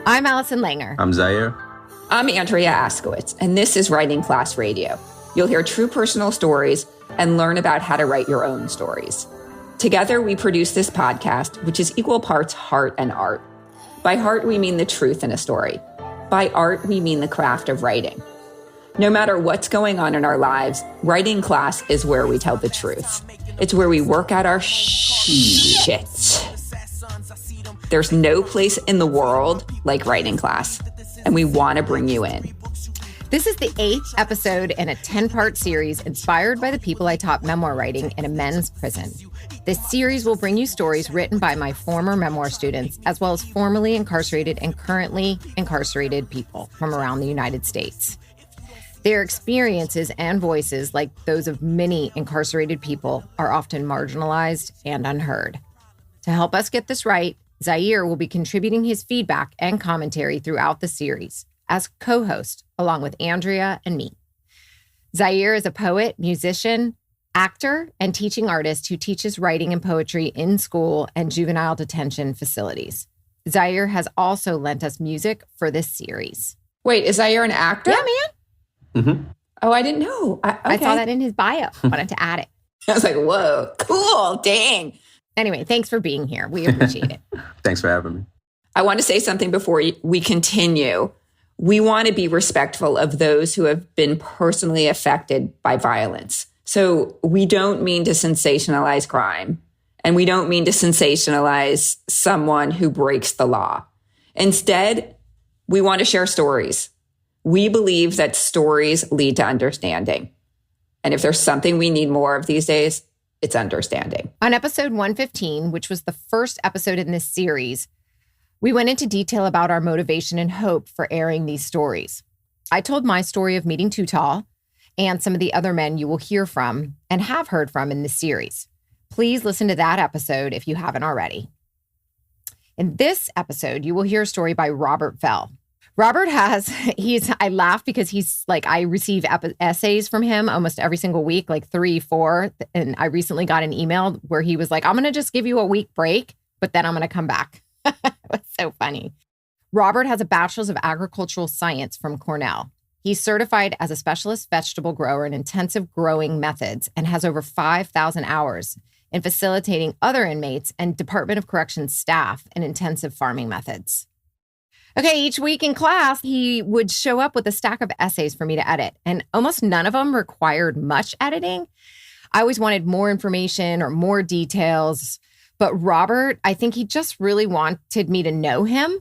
I'm Allison Langer. I'm Xaire. I'm Andrea Askowitz, and this is Writing Class Radio. You'll hear true personal stories and learn about how to write your own stories. Together, we produce this podcast, which is equal parts heart and art. By heart, we mean the truth in a story. By art, we mean the craft of writing. No matter what's going on in our lives, writing class is where we tell the truth. It's where we work out our shit. There's no place in the world like writing class, and we want to bring you in. This is the 8th episode in a 10-part series inspired by the people I taught memoir writing in a men's prison. This series will bring you stories written by my former memoir students, as well as formerly incarcerated and currently incarcerated people from around the United States. Their experiences and voices, like those of many incarcerated people, are often marginalized and unheard. To help us get this right, Xaire will be contributing his feedback and commentary throughout the series as co-host, along with Andrea and me. Xaire is a poet, musician, actor, and teaching artist who teaches writing and poetry in school and juvenile detention facilities. Xaire has also lent us music for this series. Wait, is Xaire an actor? Yeah, man. Mm-hmm. Oh, I didn't know. I saw that in his bio. Wanted to add it. I was like, whoa, cool, dang. Anyway, thanks for being here. We appreciate it. Thanks for having me. I want to say something before we continue. We want to be respectful of those who have been personally affected by violence. So we don't mean to sensationalize crime, and we don't mean to sensationalize someone who breaks the law. Instead, we want to share stories. We believe that stories lead to understanding. And if there's something we need more of these days, it's understanding. On episode 115, which was the first episode in this series, we went into detail about our motivation and hope for airing these stories. I told my story of meeting Too Tall and some of the other men you will hear from and have heard from in this series. Please listen to that episode if you haven't already. In this episode, you will hear a story by Robert Fell. Robert I laugh because I receive essays from him almost every single week, like 3, 4. And I recently got an email where he was like, I'm going to just give you a week break, but then I'm going to come back. It's so funny. Robert has a Bachelors of Agricultural Science from Cornell. He's certified as a specialist vegetable grower in intensive growing methods and has over 5,000 hours in facilitating other inmates and Department of Corrections staff in intensive farming methods. Okay, each week in class, he would show up with a stack of essays for me to edit, and almost none of them required much editing. I always wanted more information or more details, but Robert, I think he just really wanted me to know him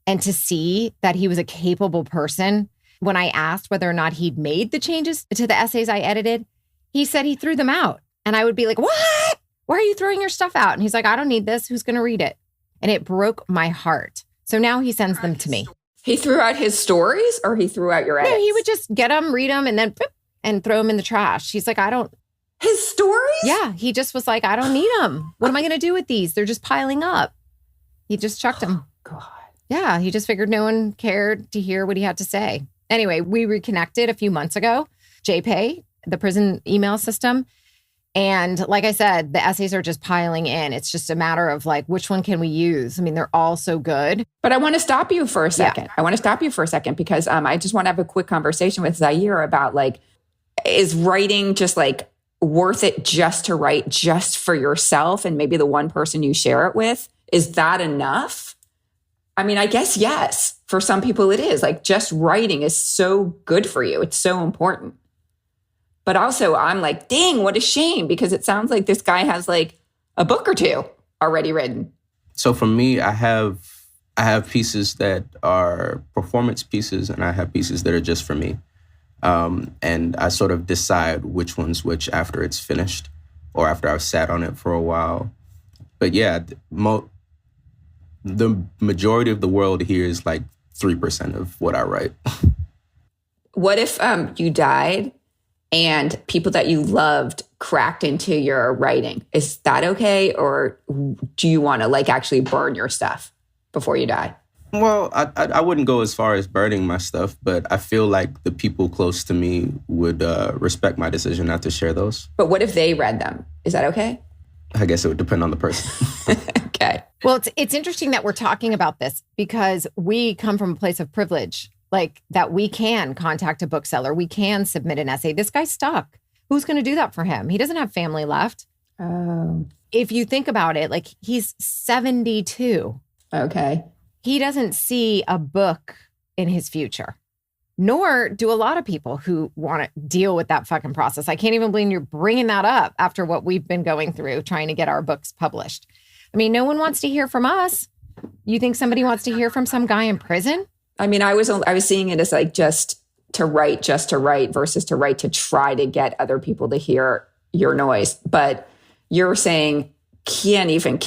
and to see that he was a capable person. When I asked whether or not he'd made the changes to the essays I edited, he said he threw them out. And I would be like, what? Why are you throwing your stuff out? And he's like, I don't need this. Who's going to read it? And it broke my heart. So now he sends them to me. He threw out his stories or he threw out your edits? No, he would just get them, read them, and then and throw them in the trash. He's like, His stories? Yeah, he just was like, I don't need them. What am I going to do with these? They're just piling up. He just chucked them. God. Yeah, he just figured no one cared to hear what he had to say. Anyway, we reconnected a few months ago, JPay, the prison email system. And like I said, the essays are just piling in. It's just a matter of like, which one can we use? I mean, they're all so good. But I want to stop you for a second. Yeah. I want to stop you for a second because I just want to have a quick conversation with Xaire about like, is writing just like worth it just to write just for yourself and maybe the one person you share it with? Is that enough? I mean, I guess yes. For some people it is. Like just writing is so good for you. It's so important. But also I'm like, dang, what a shame, because it sounds like this guy has like a book or two already written. So for me, I have pieces that are performance pieces and I have pieces that are just for me. And I sort of decide which one's which after it's finished or after I've sat on it for a while. But yeah, the majority of the world here is like 3% of what I write. What if you died and people that you loved cracked into your writing? Is that okay? Or do you want to like actually burn your stuff before you die? Well, I wouldn't go as far as burning my stuff, but I feel like the people close to me would respect my decision not to share those. But what if they read them? Is that okay? I guess it would depend on the person. Okay. Well, it's interesting that we're talking about this because we come from a place of privilege, like that we can contact a bookseller. We can submit an essay. This guy's stuck. Who's going to do that for him? He doesn't have family left. Oh. If you think about it, like he's 72. Okay. He doesn't see a book in his future, nor do a lot of people who want to deal with that fucking process. I can't even believe you're bringing that up after what we've been going through trying to get our books published. I mean, no one wants to hear from us. You think somebody wants to hear from some guy in prison? I mean, I was seeing it as like just to write versus to write to try to get other people to hear your noise. But you're saying can't even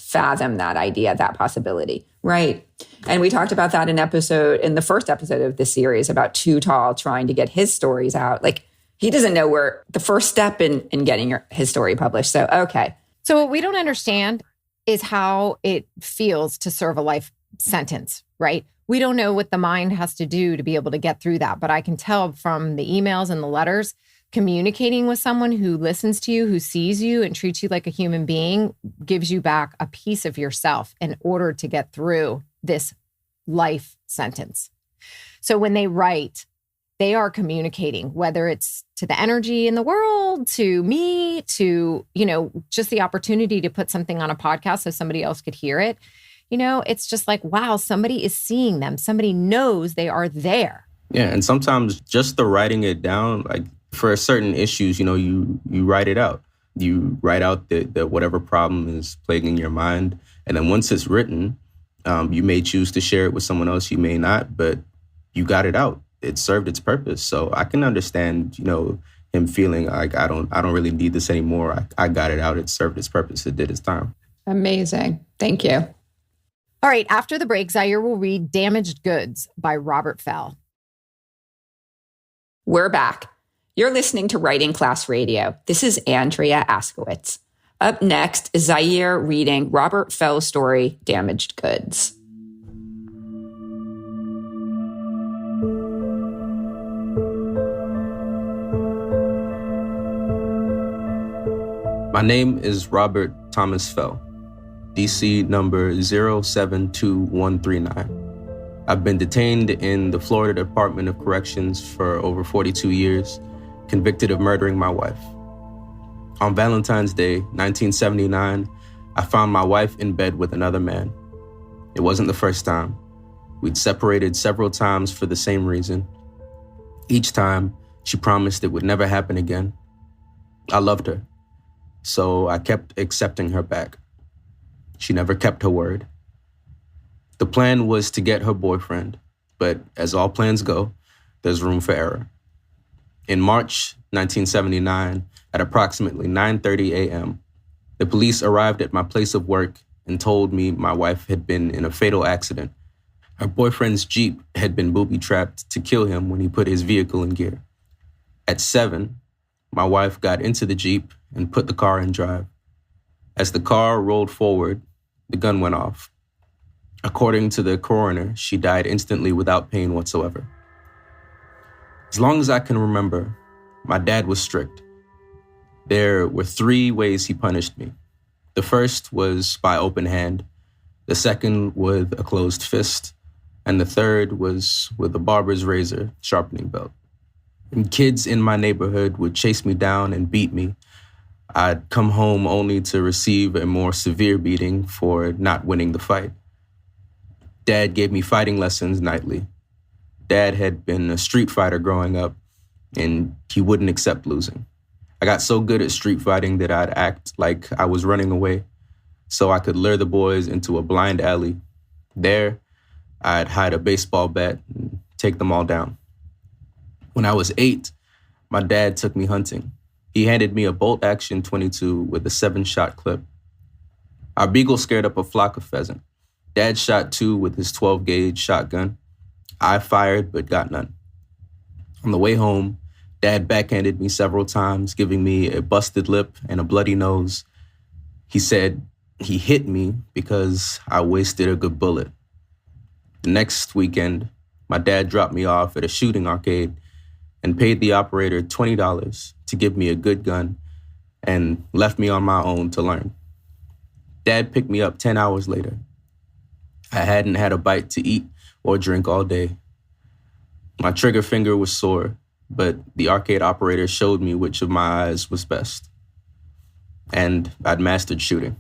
fathom that idea, that possibility, right? And we talked about that in the first episode of this series about Too Tall trying to get his stories out. Like he doesn't know where the first step in getting his story published. So, okay. So what we don't understand is how it feels to serve a life sentence, right? We don't know what the mind has to do to be able to get through that. But I can tell from the emails and the letters, communicating with someone who listens to you, who sees you and treats you like a human being, gives you back a piece of yourself in order to get through this life sentence. So when they write, they are communicating, whether it's to the energy in the world, to me, to, just the opportunity to put something on a podcast so somebody else could hear it. It's just like, wow, somebody is seeing them. Somebody knows they are there. Yeah. And sometimes just the writing it down, like for certain issues, you write it out. You write out the whatever problem is plaguing your mind. And then once it's written, you may choose to share it with someone else. You may not, but you got it out. It served its purpose. So I can understand, him feeling like I don't really need this anymore. I got it out. It served its purpose. It did its time. Amazing. Thank you. All right. After the break, Xaire will read Damaged Goods by Robert Fell. We're back. You're listening to Writing Class Radio. This is Andrea Askowitz. Up next is Xaire reading Robert Fell's story, Damaged Goods. My name is Robert Thomas Fell, DC number 072139. I've been detained in the Florida Department of Corrections for over 42 years, convicted of murdering my wife. On Valentine's Day, 1979, I found my wife in bed with another man. It wasn't the first time. We'd separated several times for the same reason. Each time, she promised it would never happen again. I loved her, so I kept accepting her back. She never kept her word. The plan was to get her boyfriend, but as all plans go, there's room for error. In March 1979, at approximately 9:30 a.m., the police arrived at my place of work and told me my wife had been in a fatal accident. Her boyfriend's Jeep had been booby-trapped to kill him when he put his vehicle in gear. At 7, my wife got into the Jeep and put the car in drive. As the car rolled forward, the gun went off. According to the coroner, she died instantly without pain whatsoever. As long as I can remember, my dad was strict. There were 3 ways he punished me. The first was by open hand, the second with a closed fist, and the third was with a barber's razor sharpening belt. And kids in my neighborhood would chase me down and beat me. I'd come home only to receive a more severe beating for not winning the fight. Dad gave me fighting lessons nightly. Dad had been a street fighter growing up, and he wouldn't accept losing. I got so good at street fighting that I'd act like I was running away so I could lure the boys into a blind alley. There, I'd hide a baseball bat and take them all down. When I was 8, my dad took me hunting. He handed me a bolt-action .22 with a 7-shot clip. Our beagle scared up a flock of pheasant. Dad shot 2 with his 12-gauge shotgun. I fired but got none. On the way home, Dad backhanded me several times, giving me a busted lip and a bloody nose. He said he hit me because I wasted a good bullet. The next weekend, my dad dropped me off at a shooting arcade and paid the operator $20 to give me a good gun and left me on my own to learn. Dad picked me up 10 hours later. I hadn't had a bite to eat or drink all day. My trigger finger was sore, but the arcade operator showed me which of my eyes was best. And I'd mastered shooting.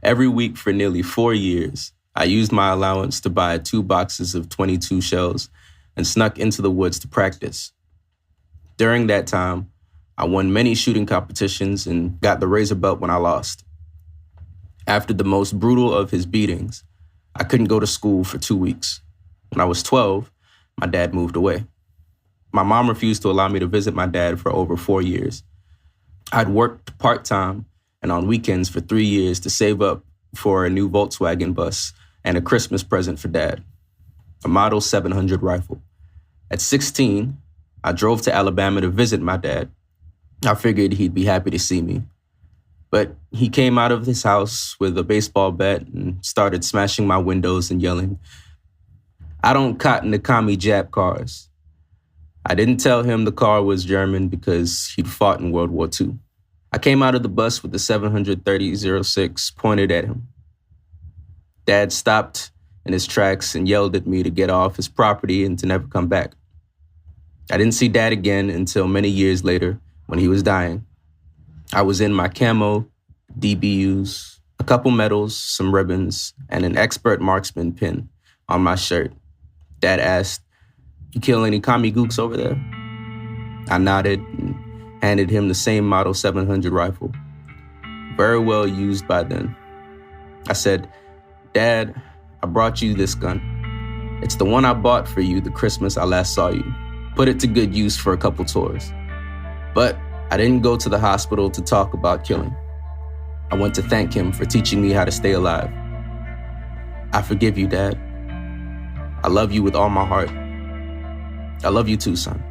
Every week for nearly 4 years, I used my allowance to buy 2 boxes of 22 shells and snuck into the woods to practice. During that time, I won many shooting competitions and got the razor belt when I lost. After the most brutal of his beatings, I couldn't go to school for 2 weeks. When I was 12, my dad moved away. My mom refused to allow me to visit my dad for over 4 years. I'd worked part-time and on weekends for 3 years to save up for a new Volkswagen bus and a Christmas present for Dad, a Model 700 rifle. At 16, I drove to Alabama to visit my dad. I figured he'd be happy to see me. But he came out of his house with a baseball bat and started smashing my windows and yelling, "I don't cotton to commie Jap cars." I didn't tell him the car was German because he'd fought in World War II. I came out of the bus with the 730-06 pointed at him. Dad stopped in his tracks and yelled at me to get off his property and to never come back. I didn't see Dad again until many years later when he was dying. I was in my camo, DBUs, a couple medals, some ribbons, and an expert marksman pin on my shirt. Dad asked, "You kill any commie gooks over there?" I nodded and handed him the same Model 700 rifle, very well used by then. I said, "Dad, I brought you this gun. It's the one I bought for you the Christmas I last saw you. Put it to good use for a couple tours." But I didn't go to the hospital to talk about killing. I went to thank him for teaching me how to stay alive. I forgive you, Dad. I love you with all my heart. I love you too, son.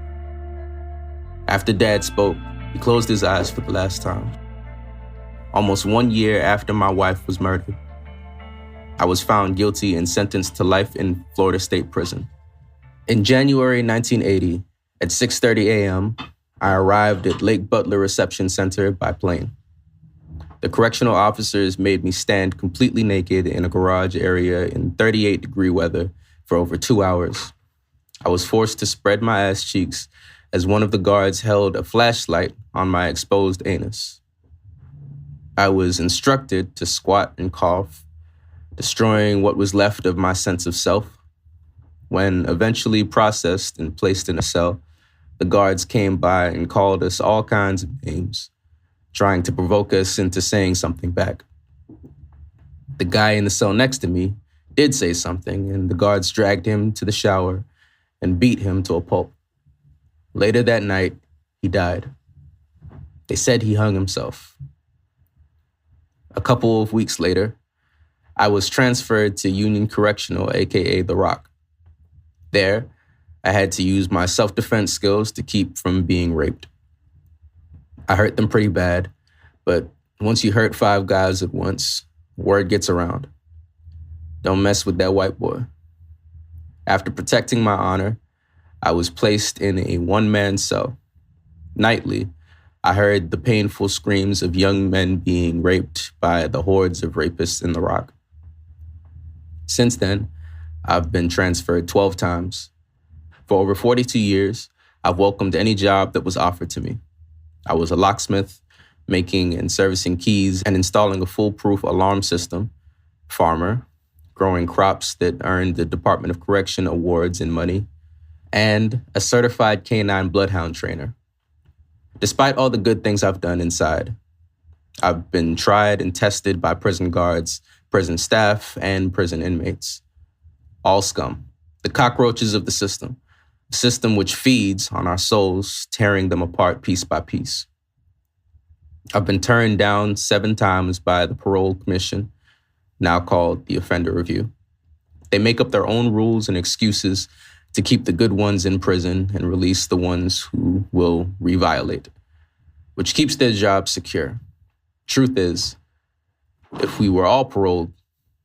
After Dad spoke, he closed his eyes for the last time. Almost 1 year after my wife was murdered, I was found guilty and sentenced to life in Florida State Prison. In January 1980, at 6:30 a.m., I arrived at Lake Butler Reception Center by plane. The correctional officers made me stand completely naked in a garage area in 38-degree weather for over 2 hours. I was forced to spread my ass cheeks as one of the guards held a flashlight on my exposed anus. I was instructed to squat and cough, destroying what was left of my sense of self. When eventually processed and placed in a cell, the guards came by and called us all kinds of names, trying to provoke us into saying something back. The guy in the cell next to me did say something, and the guards dragged him to the shower and beat him to a pulp. Later that night, he died. They said he hung himself. A couple of weeks later, I was transferred to Union Correctional, aka The Rock. There, I had to use my self-defense skills to keep from being raped. I hurt them pretty bad, but once you hurt 5 guys at once, word gets around. Don't mess with that white boy. After protecting my honor, I was placed in a one-man cell. Nightly, I heard the painful screams of young men being raped by the hordes of rapists in The Rock. Since then, I've been transferred 12 times. For over 42 years, I've welcomed any job that was offered to me. I was a locksmith, making and servicing keys and installing a foolproof alarm system, farmer, growing crops that earned the Department of Correction awards and money, and a certified canine bloodhound trainer. Despite all the good things I've done inside, I've been tried and tested by prison guards, prison staff, and prison inmates. All scum, the cockroaches of the system which feeds on our souls, tearing them apart piece by piece. I've been turned down 7 times by the Parole Commission, now called the Offender Review. They make up their own rules and excuses to keep the good ones in prison and release the ones who will reviolate, which keeps their jobs secure. Truth is, if we were all paroled,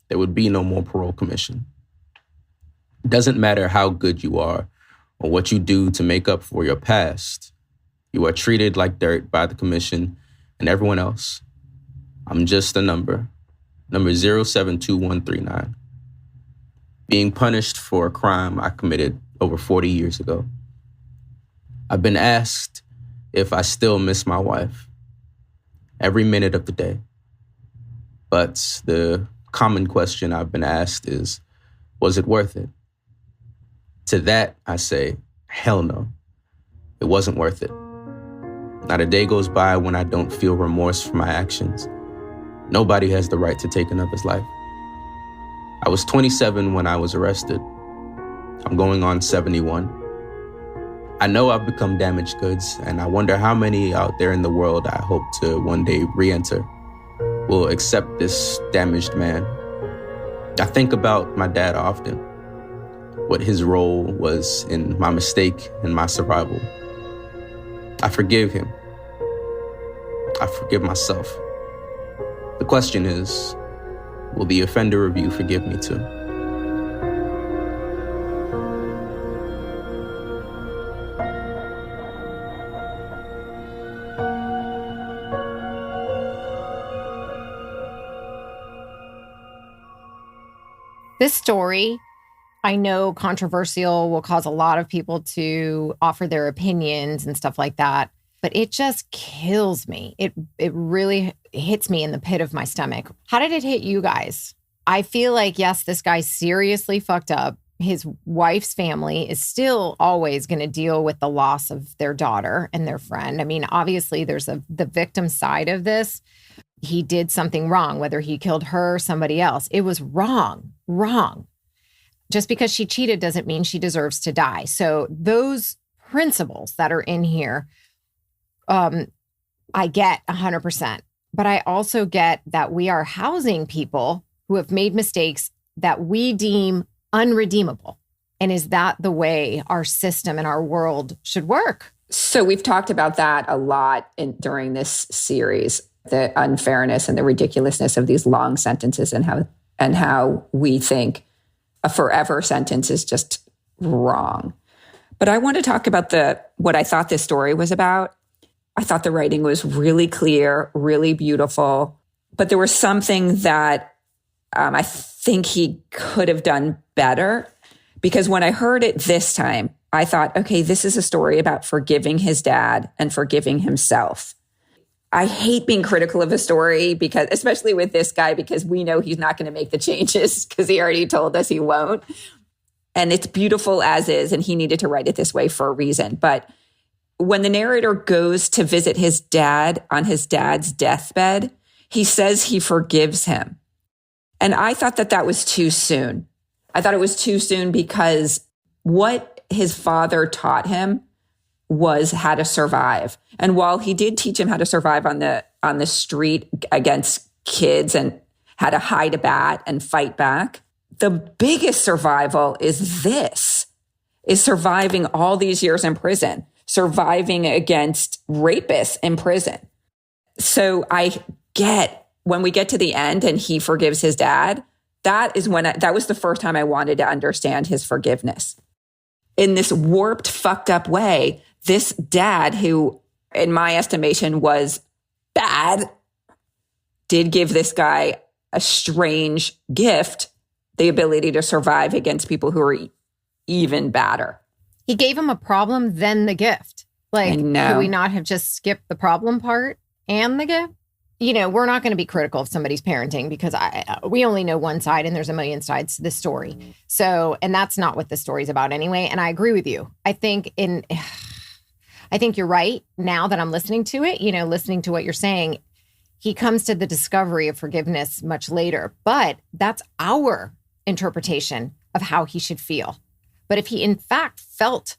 there would be no more Parole Commission. It doesn't matter how good you are or what you do to make up for your past. You are treated like dirt by the commission and everyone else. I'm just a number, number 072139. Being punished for a crime I committed over 40 years ago. I've been asked if I still miss my wife every minute of the day. But the common question I've been asked is, was it worth it? To that, I say, hell no. It wasn't worth it. Not a day goes by when I don't feel remorse for my actions. Nobody has the right to take another's life. I was 27 when I was arrested. I'm going on 71. I know I've become damaged goods, and I wonder how many out there in the world I hope to one day re-enter will accept this damaged man. I think about my dad often, what his role was in my mistake and my survival. I forgive him. I forgive myself. The question is, will the offender of you forgive me too? This story, I know controversial, will cause a lot of people to offer their opinions and stuff like that, but it just kills me. It really hits me in the pit of my stomach. How did it hit you guys? I feel like, yes, this guy seriously fucked up. His wife's family is still always going to deal with the loss of their daughter and their friend. I mean, obviously, there's the victim side of this. He did something wrong, whether he killed her or somebody else. It was wrong. Just because she cheated doesn't mean she deserves to die. So those principles that are in here, I get 100%. But I also get that we are housing people who have made mistakes that we deem unredeemable. And is that the way our system and our world should work? So we've talked about that a lot during this series, the unfairness and the ridiculousness of these long sentences and how we think a forever sentence is just wrong. But I want to talk about what I thought this story was about. I thought the writing was really clear, really beautiful, but there was something that I think he could have done better, because when I heard it this time, I thought, okay, this is a story about forgiving his dad and forgiving himself. I hate being critical of a story, because, especially with this guy, because we know he's not going to make the changes because he already told us he won't. And it's beautiful as is, and he needed to write it this way for a reason. But when the narrator goes to visit his dad on his dad's deathbed, he says he forgives him. And I thought that was too soon. I thought it was too soon because what his father taught him was how to survive. And while he did teach him how to survive on the street against kids and how to hide a bat and fight back, the biggest survival is surviving all these years in prison, surviving against rapists in prison. So I get when we get to the end and he forgives his dad, that was the first time I wanted to understand his forgiveness. In this warped, fucked up way, this dad, who in my estimation was bad, did give this guy a strange gift, the ability to survive against people who are even badder. He gave him a problem, then the gift. Like, could we not have just skipped the problem part and the gift? You know, we're not going to be critical of somebody's parenting because we only know one side and there's a million sides to this story. So, and that's not what the story's about anyway. And I agree with you. I think you're right. Now that I'm listening to it, listening to what you're saying, he comes to the discovery of forgiveness much later, but that's our interpretation of how he should feel. But if he in fact felt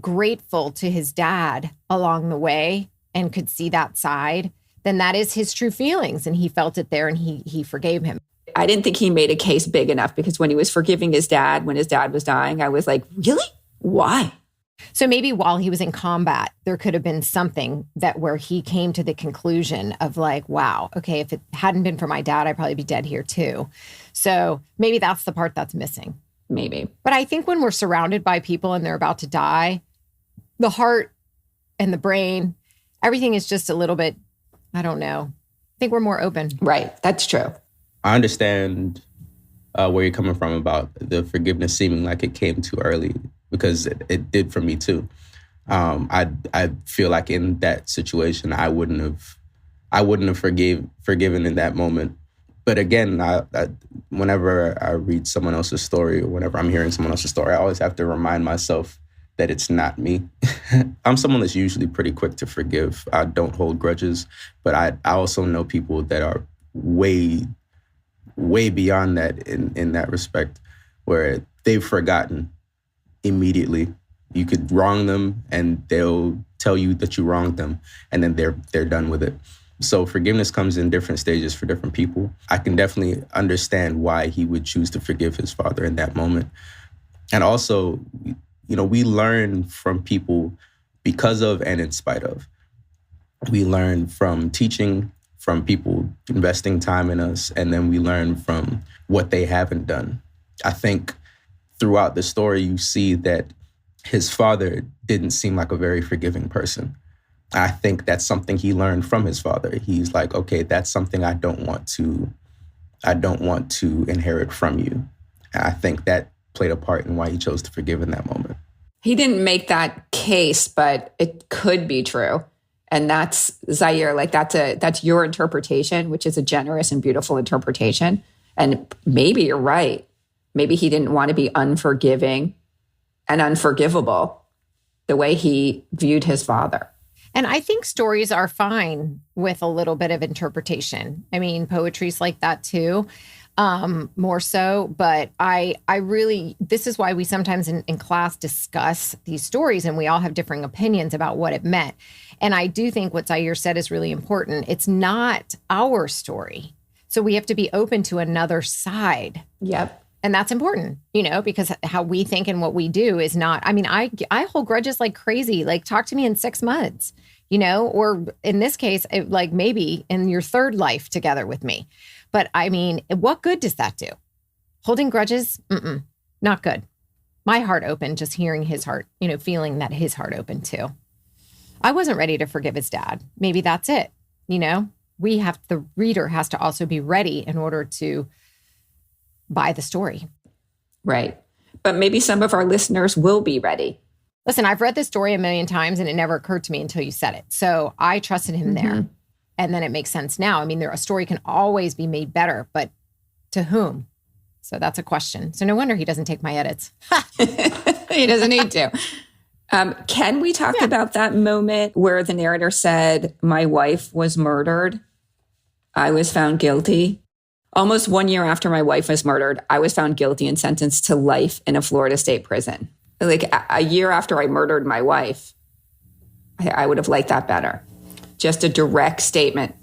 grateful to his dad along the way and could see that side, then that is his true feelings. And he felt it there and he forgave him. I didn't think he made a case big enough, because when he was forgiving his dad, when his dad was dying, I was like, really? Why? So maybe while he was in combat, there could have been something where he came to the conclusion of like, wow, okay, if it hadn't been for my dad, I'd probably be dead here too. So maybe that's the part that's missing. Maybe. But I think when we're surrounded by people and they're about to die, the heart and the brain, everything is just a little bit, I don't know. I think we're more open. Right. That's true. I understand where you're coming from about the forgiveness seeming like it came too early, because it did for me too. I feel like in that situation, I wouldn't have forgiven in that moment. But again, whenever I read someone else's story or whenever I'm hearing someone else's story, I always have to remind myself that it's not me. I'm someone that's usually pretty quick to forgive. I don't hold grudges, but I also know people that are way beyond that in that respect, where they've forgotten immediately. You could wrong them and they'll tell you that you wronged them, and then they're done with it. So forgiveness comes in different stages for different people. I can definitely understand why he would choose to forgive his father in that moment. And also, we learn from people because of and in spite of. We learn from teaching, from people investing time in us, and then we learn from what they haven't done. I think throughout the story, you see that his father didn't seem like a very forgiving person. I think that's something he learned from his father. He's like, okay, that's something I don't want to inherit from you. And I think that played a part in why he chose to forgive in that moment. He didn't make that case, but it could be true. And that's, Xaire, like that's your interpretation, which is a generous and beautiful interpretation. And maybe you're right. Maybe he didn't want to be unforgiving and unforgivable the way he viewed his father. And I think stories are fine with a little bit of interpretation. I mean, poetry's like that too, more so. But I really, this is why we sometimes in class discuss these stories, and we all have differing opinions about what it meant. And I do think what Xaire said is really important. It's not our story. So we have to be open to another side. Yep. And that's important, because how we think and what we do is not, I mean, I hold grudges like crazy. Like, talk to me in 6 months, or in this case, like maybe in your third life together with me. But I mean, what good does that do? Holding grudges? Not good. My heart opened just hearing his heart, feeling that his heart opened too. I wasn't ready to forgive his dad. Maybe that's it. The reader has to also be ready in order to buy the story. Right. But maybe some of our listeners will be ready. Listen, I've read this story a million times and it never occurred to me until you said it. So I trusted him there. And then it makes sense now. I mean, a story can always be made better, but to whom? So that's a question. So no wonder he doesn't take my edits. He doesn't need to. Can we talk about that moment where the narrator said, my wife was murdered? I was found guilty. Almost 1 year after my wife was murdered, I was found guilty and sentenced to life in a Florida state prison. Like a year after I murdered my wife, I would have liked that better. Just a direct statement.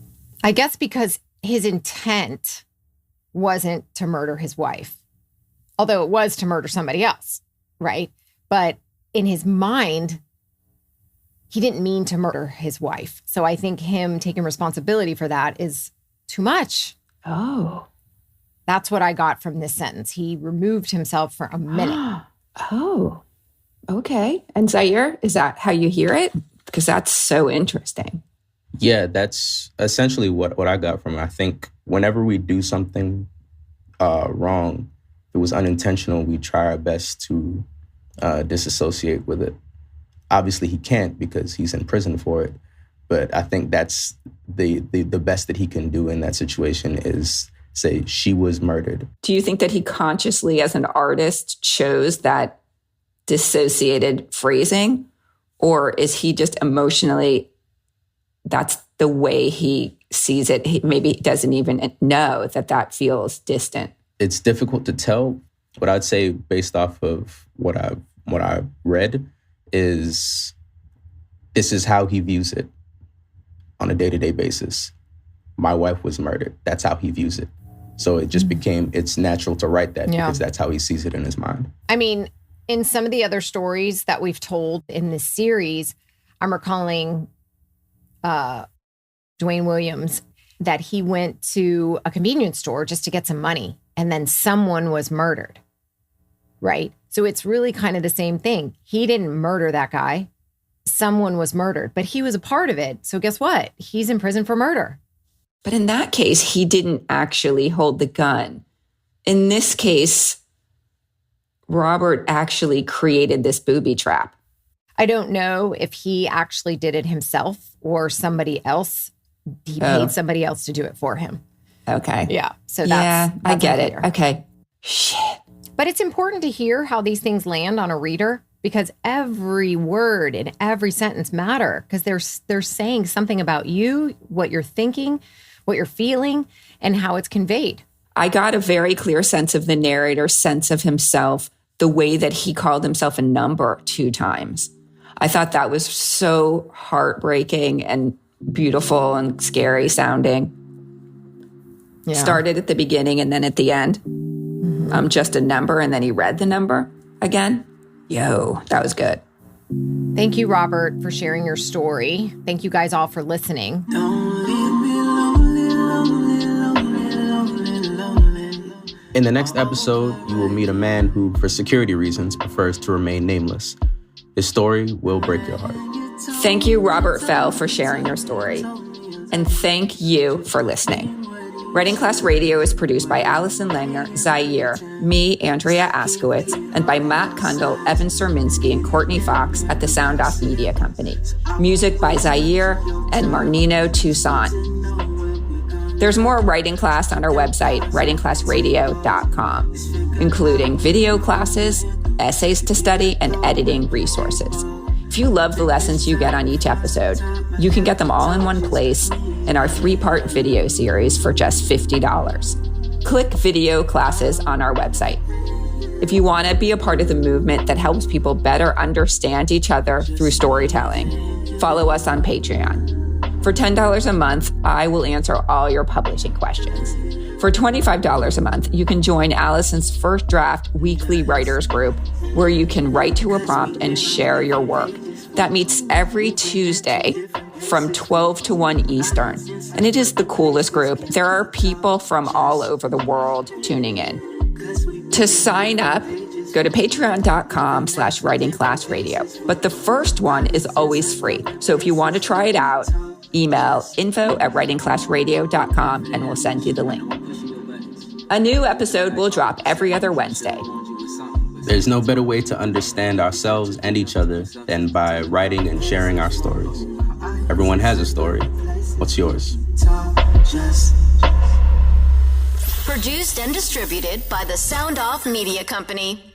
I guess because his intent wasn't to murder his wife, although it was to murder somebody else, right? But in his mind, he didn't mean to murder his wife. So I think him taking responsibility for that is too much. Oh. That's what I got from this sentence. He removed himself for a minute. Oh, okay. And Xaire, is that how you hear it? Because that's so interesting. Yeah, that's essentially what I got from it. I think whenever we do something wrong, if it was unintentional, we try our best to disassociate with it. Obviously, he can't because he's in prison for it. But I think that's the best that he can do in that situation is say she was murdered. Do you think that he consciously, as an artist, chose that dissociated phrasing? Or is he just emotionally, that's the way he sees it? He maybe doesn't even know that feels distant. It's difficult to tell. What I'd say based off of what I've read is this is how he views it on a day-to-day basis. My wife was murdered. That's how he views it. So it just became, it's natural to write that because that's how he sees it in his mind. I mean, in some of the other stories that we've told in this series, I'm recalling Dwayne Williams, that he went to a convenience store just to get some money and then someone was murdered, right? So it's really kind of the same thing. He didn't murder that guy. Someone was murdered, but he was a part of it. So guess what? He's in prison for murder. But in that case, he didn't actually hold the gun. In this case, Robert actually created this booby trap. I don't know if he actually did it himself or somebody else. He paid somebody else to do it for him. Okay. Yeah. So that's I get unclear. it. Okay. Shit. But it's important to hear how these things land on a reader because every word and every sentence matter because they're saying something about you, what you're thinking, what you're feeling, and how it's conveyed. I got a very clear sense of the narrator's sense of himself, the way that he called himself a number 2 times. I thought that was so heartbreaking and beautiful and scary sounding. Yeah. Started at the beginning and then at the end. Mm-hmm. I'm just a number, and then he read the number again. Yo, that was good. Thank you, Robert, for sharing your story. Thank you guys all for listening. In the next episode, you will meet a man who, for security reasons, prefers to remain nameless. His story will break your heart. Thank you, Robert Fell, for sharing your story. And thank you for listening. Writing Class Radio is produced by Allison Langer, Xaire, me, Andrea Askowitz, and by Matt Kundle, Evan Serminski, and Courtney Fox at the Sound Off Media Company. Music by Xaire and Marnino Toussaint. There's more writing class on our website, writingclassradio.com, including video classes, essays to study, and editing resources. If you love the lessons you get on each episode, you can get them all in one place in our 3-part video series for just $50. Click video classes on our website. If you want to be a part of the movement that helps people better understand each other through storytelling, follow us on Patreon. For $10 a month, I will answer all your publishing questions. For $25 a month, you can join Allison's First Draft weekly writers group, where you can write to a prompt and share your work. That meets every Tuesday from 12 to 1 Eastern. And it is the coolest group. There are people from all over the world tuning in. To sign up, go to patreon.com/writingclassradio. But the first one is always free. So if you want to try it out, email info@writingclassradio.com and we'll send you the link. A new episode will drop every other Wednesday. There's no better way to understand ourselves and each other than by writing and sharing our stories. Everyone has a story. What's yours? Produced and distributed by the Sound Off Media Company.